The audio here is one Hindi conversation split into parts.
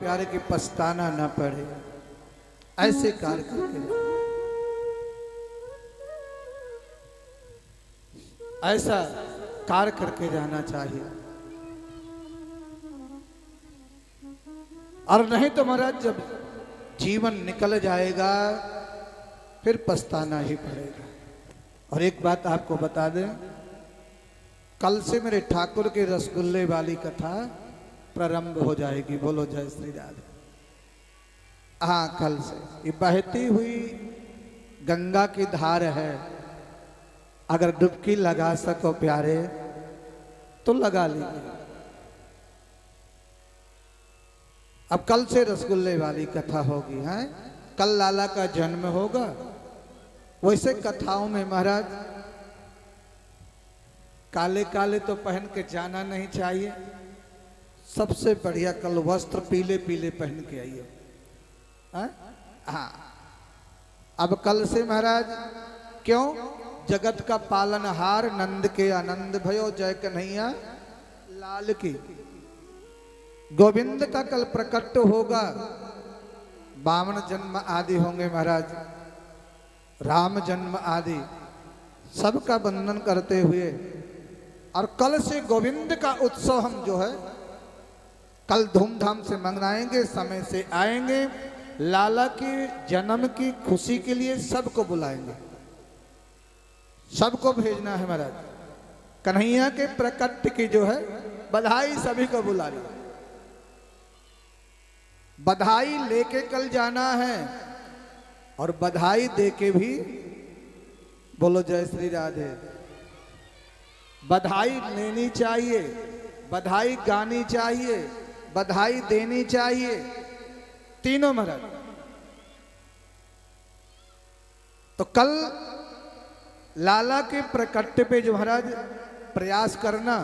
प्यारे की पछताना ना पड़े, ऐसे कार्य करके ऐसा कार्य करके जाना चाहिए। और नहीं तो महाराज जब जीवन निकल जाएगा फिर पछताना ही पड़ेगा। और एक बात आपको बता दें, कल से मेरे ठाकुर के रसगुल्ले वाली कथा प्रारंभ हो जाएगी। बोलो जय श्री राधे। हाँ, कल से ये बहती हुई गंगा की धार है, अगर डुबकी लगा सको प्यारे तो लगा लीजिए। अब कल से रसगुल्ले वाली कथा होगी। है कल लाला का जन्म होगा। वैसे कथाओं में महाराज काले काले तो पहन के जाना नहीं चाहिए। सबसे बढ़िया कल वस्त्र पीले पीले पहन के आइए। हाँ, अब कल से महाराज क्यों, जगत का पालनहार नंद के आनंद भयो जय कन्हैया लाल की। गोविंद का कल प्रकट होगा। बामन जन्म आदि होंगे महाराज, राम जन्म आदि सबका वंदन करते हुए। और कल से गोविंद का उत्सव हम जो है कल धूमधाम से मनाएंगे, समय से आएंगे। लाला की जन्म की खुशी के लिए सबको बुलाएंगे, सबको भेजना है महाराज। कन्हैया के प्रकट की जो है बधाई सभी को बुला ली। बधाई लेके कल जाना है और बधाई देके भी बोलो जय श्री राधे। बधाई लेनी चाहिए, बधाई गानी चाहिए, बधाई देनी चाहिए, तीनों महाराज। तो कल लाला के प्रकट पे जो महाराज प्रयास करना,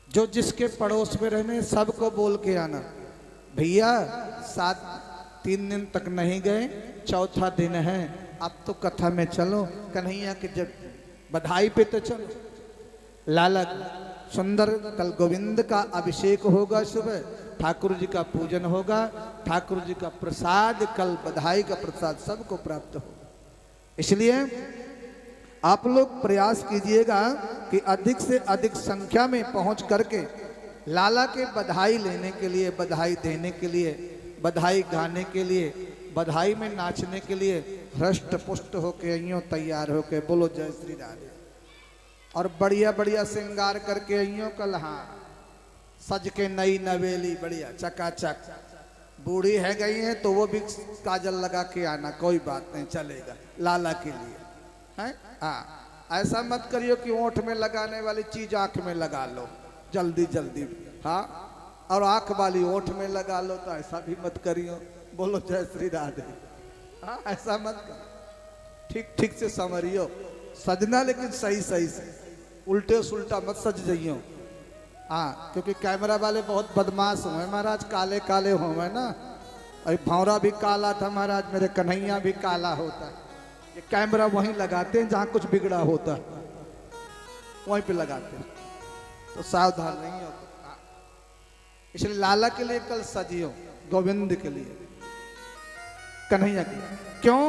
जो जिसके पड़ोस में रहने सबको बोल के आना, भैया 3 दिन तक नहीं गए, चौथा दिन है, अब तो कथा में चलो, कन्हैया के जब बधाई पे तो चलो। लाला सुंदर कल गोविंद का अभिषेक होगा, सुबह ठाकुर जी का पूजन होगा, ठाकुर जी का प्रसाद कल बधाई का प्रसाद सबको प्राप्त होगा। इसलिए आप लोग प्रयास कीजिएगा कि अधिक से अधिक संख्या में पहुंच करके लाला के बधाई लेने के लिए, बधाई देने के लिए, बधाई गाने के लिए, बधाई में नाचने के लिए हृष्ट पुष्ट होके अइयो तैयार होके बोलो जय श्री राधे। और बढ़िया बढ़िया श्रृंगार करके अइयो कल। हाँ, सज के नई नवेली बढ़िया चकाचक। बूढ़ी है गई है तो वो भी काजल लगा के आना, कोई बात नहीं, चलेगा लाला के लिए। है हाँ, ऐसा मत करियो कि ओंठ में लगाने वाली चीज आंख में लगा लो जल्दी जल्दी। हाँ, और आंख वाली ओंठ में लगा लो, तो ऐसा भी मत करियो। बोलो जय श्री राधे। हाँ, ऐसा मत कर, ठीक ठीक से संवरियो सजना, लेकिन सही सही से, उल्टे सुल्टा मत सज जाइयो। हाँ, क्योंकि कैमरा वाले बहुत बदमाश हुए महाराज, काले काले हुए ना। अरे भौरा भी काला था महाराज, मेरे कन्हैया भी काला होता है। ये कैमरा वहीं लगाते हैं जहाँ कुछ बिगड़ा होता है, वहीं पे लगाते हैं, तो सावधान नहीं हो। इसलिए लाला के लिए कल सजियो, गोविंद के लिए, कन्हैया के लिए। क्यों?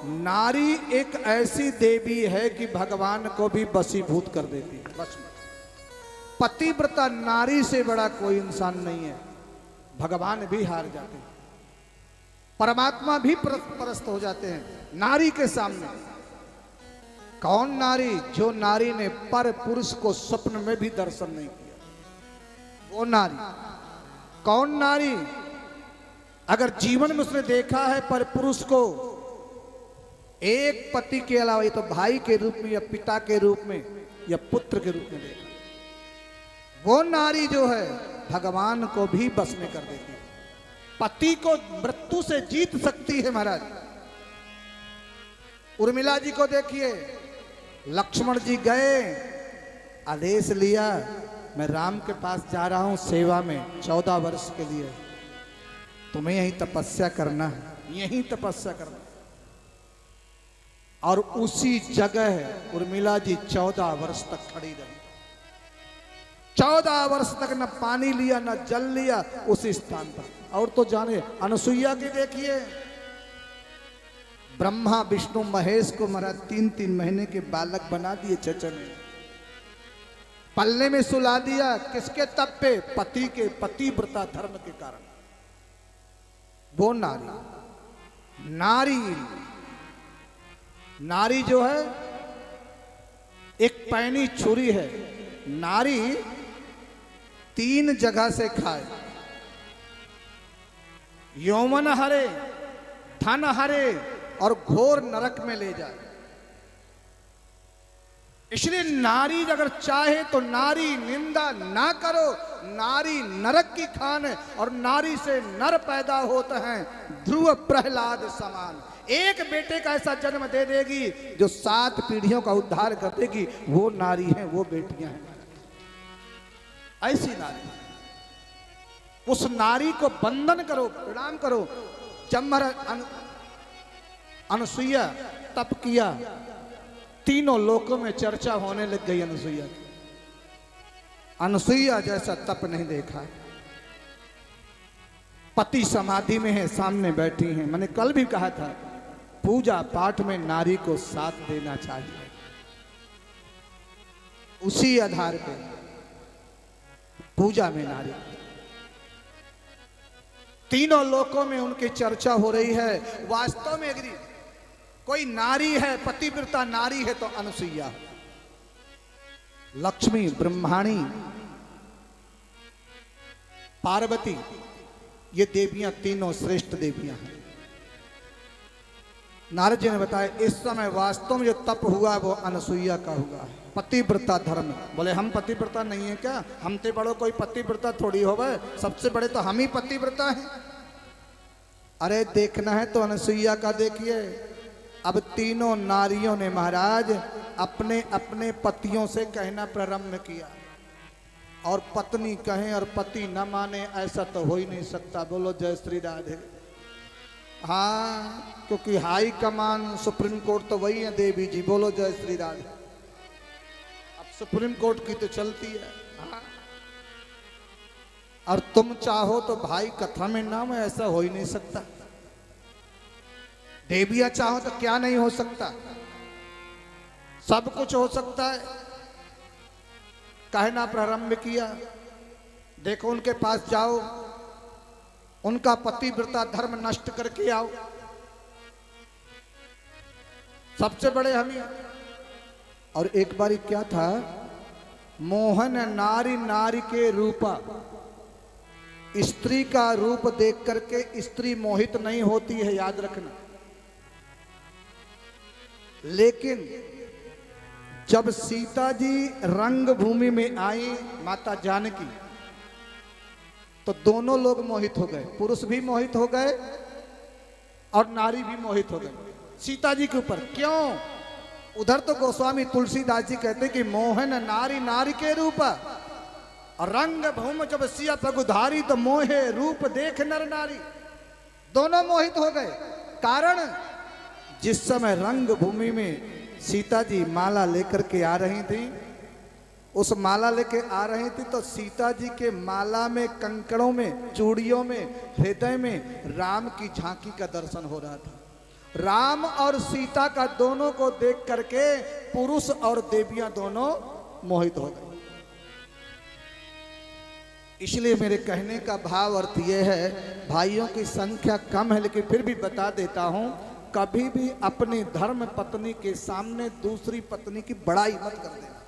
नारी एक ऐसी देवी है कि भगवान को भी वशीभूत कर देती है। बस पतिव्रता नारी से बड़ा कोई इंसान नहीं है। भगवान भी हार जाते हैं, परमात्मा भी परस्त हो जाते हैं नारी के सामने। कौन नारी? जो नारी ने पर पुरुष को स्वप्न में भी दर्शन नहीं किया, वो नारी। कौन नारी? अगर जीवन में उसने देखा है पर पुरुष को एक पति के अलावा, ये तो भाई के रूप में या पिता के रूप में या पुत्र के रूप में देखा, वो नारी जो है भगवान को भी बस में कर देती है। पति को मृत्यु से जीत सकती है महाराज। उर्मिला जी को देखिए, लक्ष्मण जी गए, आदेश लिया, मैं राम के पास जा रहा हूं सेवा में 14 वर्ष के लिए, तुम्हें यही तपस्या करना है, यही तपस्या करना। और उसी जगह उर्मिला जी 14 वर्ष तक खड़ी रही। 14 वर्ष तक न पानी लिया न जल लिया उसी स्थान पर। और तो जाने अनसुईया की देखिए, ब्रह्मा विष्णु महेश को महाराज 3-3 महीने के बालक बना दिए चचन में, पल्ले में सुला दिया। किसके तप पे? पति के, पतिव्रता धर्म के कारण। वो नारी, नारी जो है एक पैनी छुरी है। नारी 3 जगह से खाए, यौवन हरे, धन हरे और घोर नरक में ले जाए। इसलिए नारी अगर चाहे तो नारी निंदा ना करो। नारी नरक की खान है और नारी से नर पैदा होते हैं ध्रुव प्रहलाद समान। एक बेटे का ऐसा जन्म दे देगी जो 7 पीढ़ियों का उद्धार कर देगी। वो नारी है, वो बेटियां हैं, ऐसी नारी। उस नारी को वंदन करो, प्रणाम करो। जब महाराज अनसुईया तप किया, तीनों लोकों में चर्चा होने लग गई अनसुईया की। अनसुईया जैसा तप नहीं देखा। पति समाधि में है, सामने बैठी हैं। मैंने कल भी कहा था, पूजा पाठ में नारी को साथ देना चाहिए। उसी आधार पे पूजा में नारी, तीनों लोकों में उनकी चर्चा हो रही है। वास्तव में अगर कोई नारी है, पतिव्रता नारी है, तो अनसुईया। लक्ष्मी, ब्रह्माणी, पार्वती, ये देवियां तीनों श्रेष्ठ देवियां हैं। नारद जी ने बताया इस समय वास्तव में जो तप हुआ वो अनसुईया का हुआ है, पतिव्रता धर्म। बोले हम पतिव्रता नहीं है क्या? हमसे बड़ो कोई पतिव्रता थोड़ी हो गए, सबसे बड़े तो हम ही पतिव्रता हैं। अरे देखना है तो अनसुईया का देखिए। अब तीनों नारियों ने महाराज अपने अपने पतियों से कहना प्रारंभ किया, और पत्नी कहे और पति न माने, ऐसा तो हो ही नहीं सकता। बोलो जय श्री राधे। हाँ, क्योंकि हाई कमान सुप्रीम कोर्ट तो वही है देवी जी। बोलो जय श्री राधे। अब सुप्रीम कोर्ट की तो चलती है। हाँ, और तुम चाहो तो भाई कथा में नाम है, ऐसा हो ही नहीं सकता। देवियां चाहो तो क्या नहीं हो सकता, सब कुछ हो सकता है। कहना प्रारंभ किया, देखो उनके पास जाओ, उनका पतिव्रता धर्म नष्ट करके आओ। सबसे बड़े हम ही। और एक बारी क्या था, मोहन नारी नारी के रूपा। स्त्री का रूप देख करके स्त्री मोहित नहीं होती है, याद रखना। लेकिन जब सीता जी रंग भूमि में आई, माता जानकी, तो दोनों लोग मोहित हो गए। पुरुष भी मोहित हो गए और नारी भी मोहित हो गए सीता जी के ऊपर। क्यों? उधर तो गोस्वामी तुलसीदास जी कहते कि मोहन नारी नारी के रूप, और रंग भूमि जब सिया पगुधारी, तो मोहे रूप देख नर नारी। दोनों मोहित हो गए। कारण, जिस समय रंग भूमि में सीता जी माला लेकर के आ रही थी, उस माला लेके आ रही थी तो सीता जी के माला में, कंकड़ों में, चूड़ियों में, हृदय में राम की झांकी का दर्शन हो रहा था। राम और सीता का दोनों को देख करके पुरुष और देवियां दोनों मोहित हो गए। इसलिए मेरे कहने का भाव अर्थ यह है, भाइयों की संख्या कम है लेकिन फिर भी बता देता हूं, कभी भी अपनी धर्म पत्नी के सामने दूसरी पत्नी की बड़ाई मत कर देना।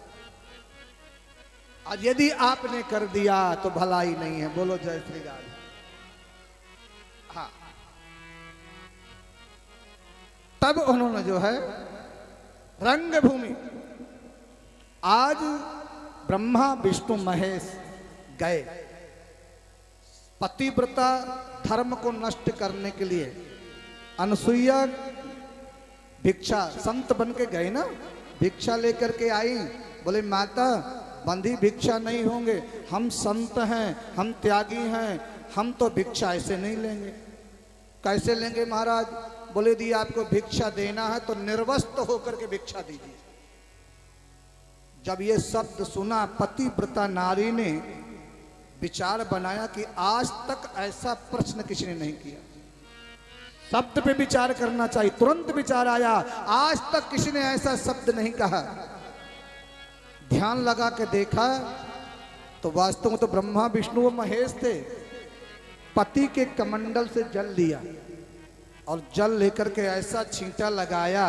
और यदि आपने कर दिया तो भलाई नहीं है। बोलो जय श्री राम। हाँ, तब उन्होंने जो है रंगभूमि, आज ब्रह्मा विष्णु महेश गए पतिव्रता धर्म को नष्ट करने के लिए। अनसुईया भिक्षा, संत बन के गए ना, भिक्षा लेकर के आई। बोले माता, बंधी भिक्षा नहीं होंगे, हम संत हैं, हम त्यागी हैं, हम तो भिक्षा ऐसे नहीं लेंगे। कैसे लेंगे महाराज? बोले यदि आपको भिक्षा देना है तो निर्वस्त्र होकर के भिक्षा दीजिए। जब ये शब्द सुना पतिव्रता नारी ने विचार बनाया कि आज तक ऐसा प्रश्न किसी ने नहीं किया। शब्द पे विचार करना चाहिए। तुरंत विचार आया, आज तक किसी ने ऐसा शब्द नहीं कहा। ध्यान लगा के देखा तो वास्तव में तो ब्रह्मा विष्णु और महेश थे। पति के कमंडल से जल लिया और जल लेकर के ऐसा छींटा लगाया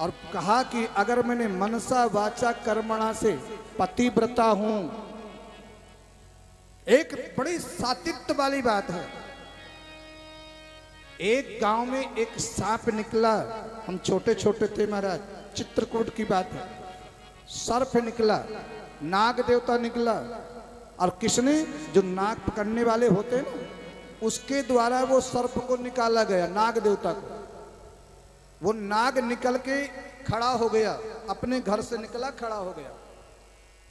और कहा कि अगर मैंने मनसा वाचा कर्मणा से पतिव्रता हूं। एक बड़ी सातित्य वाली बात है। एक गांव में एक सांप निकला। हम छोटे छोटे थे महाराज, चित्रकूट की बात है। सर्प निकला, नाग देवता निकला और किसने, जो नाग पकड़ने वाले होते हैं ना, उसके द्वारा वो सर्प को निकाला गया, नाग देवता को। वो नाग निकल के खड़ा हो गया, अपने घर से निकला, खड़ा हो गया।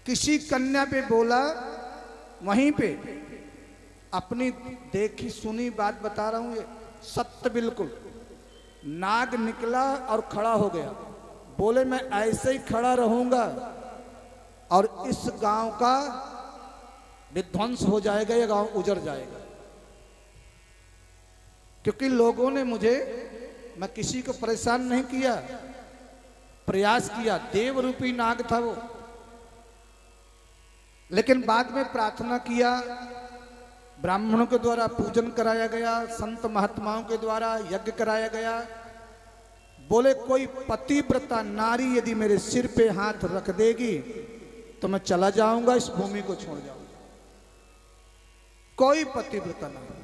किसी कन्या पे बोला, वहीं पे अपनी देखी सुनी बात बता रहा हूं, ये सत्य बिल्कुल। नाग निकला और खड़ा हो गया, बोले मैं ऐसे ही खड़ा रहूंगा और इस गांव का विध्वंस हो जाएगा, ये गांव उजड़ जाएगा। क्योंकि लोगों ने मुझे, मैं किसी को परेशान नहीं किया, प्रयास किया। देव रूपी नाग था वो। लेकिन बाद में प्रार्थना किया, ब्राह्मणों के द्वारा पूजन कराया गया, संत महात्माओं के द्वारा यज्ञ कराया गया। बोले कोई पतिव्रता नारी यदि मेरे सिर पे हाथ रख देगी तो मैं चला जाऊंगा, इस भूमि को छोड़ जाऊंगा। कोई पतिव्रता नारी।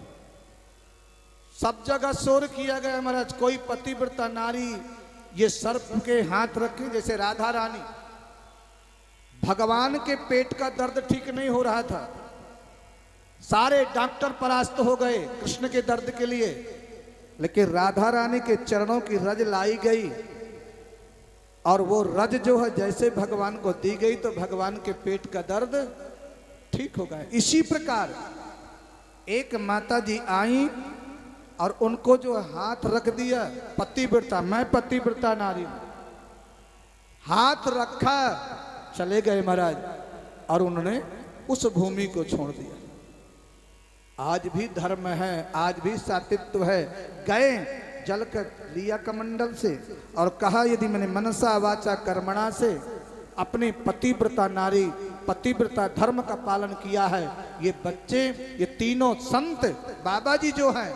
सब जगह शोर किया गया महाराज, कोई पतिव्रता नारी ये सर्प के हाथ रखे। जैसे राधा रानी, भगवान के पेट का दर्द ठीक नहीं हो रहा था, सारे डॉक्टर परास्त हो गए कृष्ण के दर्द के लिए, लेकिन राधा रानी के चरणों की रज लाई गई और वो रज जो है जैसे भगवान को दी गई तो भगवान के पेट का दर्द ठीक हो गया। इसी प्रकार एक माता जी आई और उनको जो हाथ रख दिया, पतिव्रता, मैं पतिव्रता नारी हूं, हाथ रखा, चले गए महाराज और उन्होंने उस भूमि को छोड़ दिया। आज भी धर्म है, आज भी सातित्व है। गए, जल कर लिया कमंडल से और कहा यदि मैंने मनसा वाचा कर्मणा से अपने पतिव्रता नारी, पतिव्रता धर्म का पालन किया है, ये बच्चे, ये तीनों संत बाबा जी जो हैं,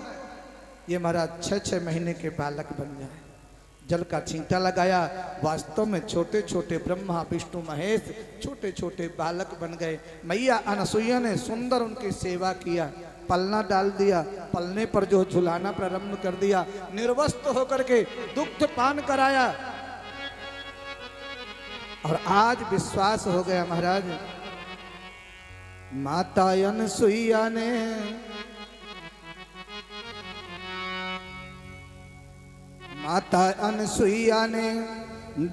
ये महाराज 6-6 महीने के बालक बन जाए। जल का छींटा लगाया, वास्तव में छोटे छोटे ब्रह्मा विष्णु महेश छोटे छोटे बालक बन गए। मैया अनसुईया ने सुंदर उनकी सेवा किया, पलना डाल दिया, पलने पर जो झुलाना प्रारंभ कर दिया, निर्वस्त्र होकर के दुग्ध पान कराया। और आज विश्वास हो गया महाराज, माता अनसुईया ने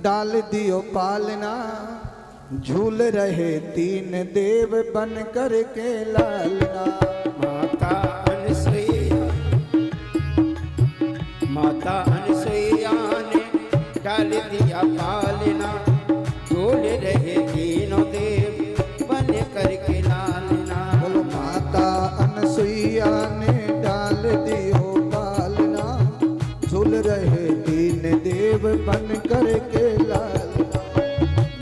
डाल दियो पालना, झूल रहे 3 देव बन कर के लालना। माता अनसुईया ने डाल दिया पालना, झूल रहे 3 देव बन कर के लालना। बोलो माता अनसुईया ने डाल दियो पालना, झूल रहे 3 देव बन कर के लालना।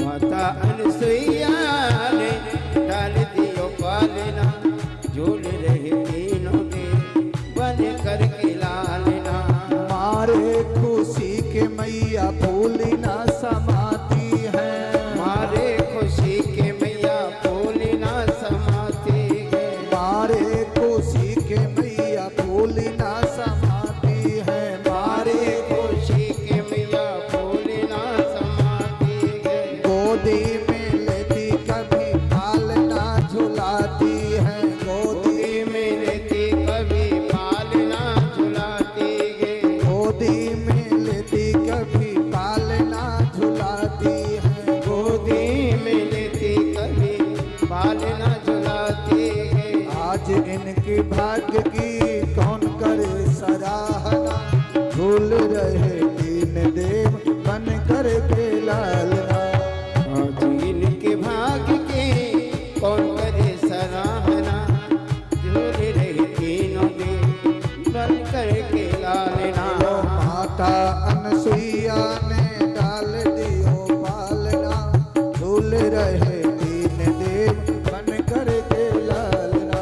माता अनसुईया ने डाल दियो पालना, झूल रहे 3 देव बन कर के लालना। मारे खुशी के मैया फूली ना समाती है, मारे खुशी के मैया फूली ना समाती है। मारे खुशी के मैया फूली ना समाती है, मारे खुशी के मैया फूली ना समाती है। गोदी में लेती कभी पालना झुलाती है, गोदी में लेती कभी पालना झुलाती है। गोदी में लेती कभी पालना झुलाती है, गोदी में लेती कभी पालना झुलाती है। आज इनके भाग्य की कौन करे सराहना, झूल रहे 3 देव बन कर के लालना। रहे तीनों दिन बन करके लालना। माता अनसुईया ने डाल दियो पालना, झूल रहे तीन देव बन करके लालना।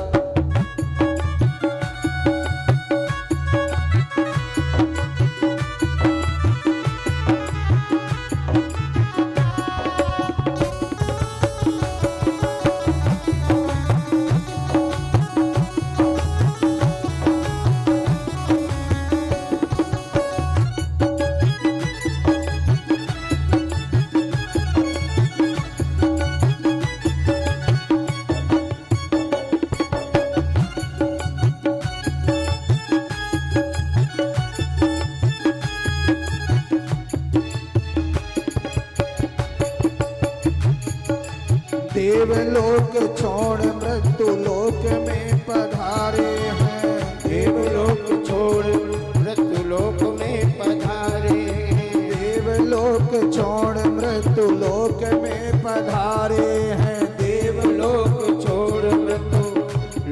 देवलोक छोड़ मृत्यु लोक में पधारे हैं। देवलोक छोड़ मृत्यु लोक में पधारे हैं। देवलोक छोड़ मृत्यु लोक में पधारे हैं। देवलोक छोड़ मृत्यु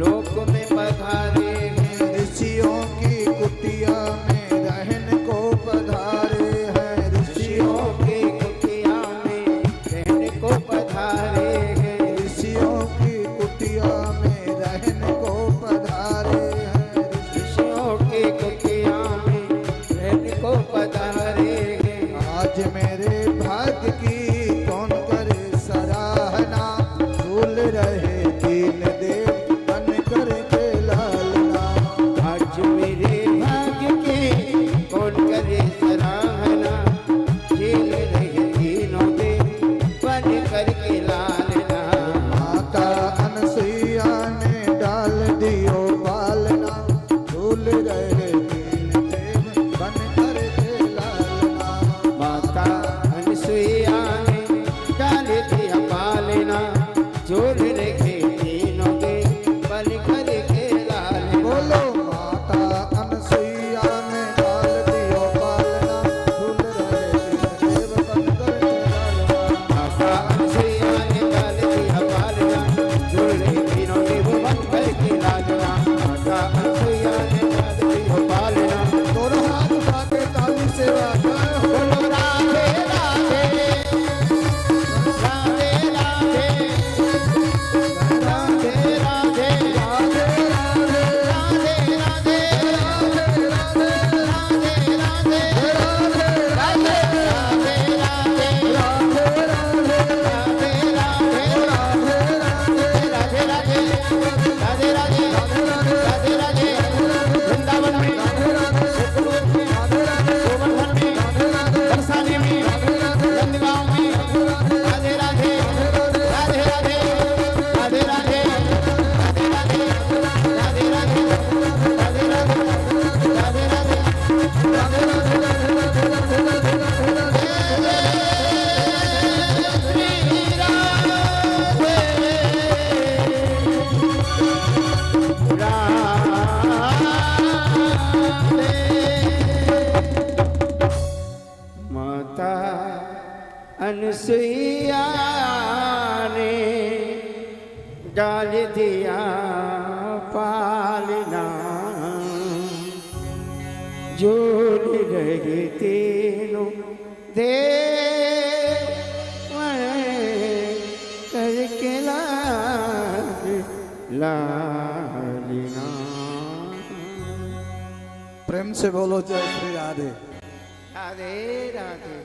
लोक में पधारे हैं। ऋषियों की कुटिया में रहन को पधारे हैं। ऋषियों की कुटिया में रहने को पधारे हैं। ऋषियों की कुटिया में रहन को पधारे हैं। ऋषियों की कुटिया में रहने को पधारे हैं। आज मेरे भाग्य की कौन करे सराहना, झूल रहे तीन देव बन करके लालना। आज मेरे भाग्य के कौन करे सराहना, झेल रहे तीनों देव बन करके लालना। माता अनसुईया ने डाल दियो पालना, झूल रहे तीन देव बन करके लालना। माता अनसुईया ने डाल दिया पालना, झूल रहे तीनों देव बन करके लालना। बोलो माता अनसुईया ने डाल दियो पालना, झूल रहे तीन देव बन करके लालना। माता अनसुईया ने डाल दिया पालना, झूल रहे तीनों देव बन करके लालना। माता अनसुईया ने डाल दिया पालना। दोनों हाथ उठा के ताली से जय हो। बोलो राधे राधे राधे राधे राधे राधे राधे राधे वृंदावन में गोवर्धन में बरसाने में नंदगांव में राधे राधे राधे राधे राधे राधे राधे राधे राधे राधे राधे राधे राधे माता अनसुईया ने डाल दिया पालना, झूल रहे तीनों देव करके लालना। प्रेम से बोलो जय श्री राधे। राधे राधे।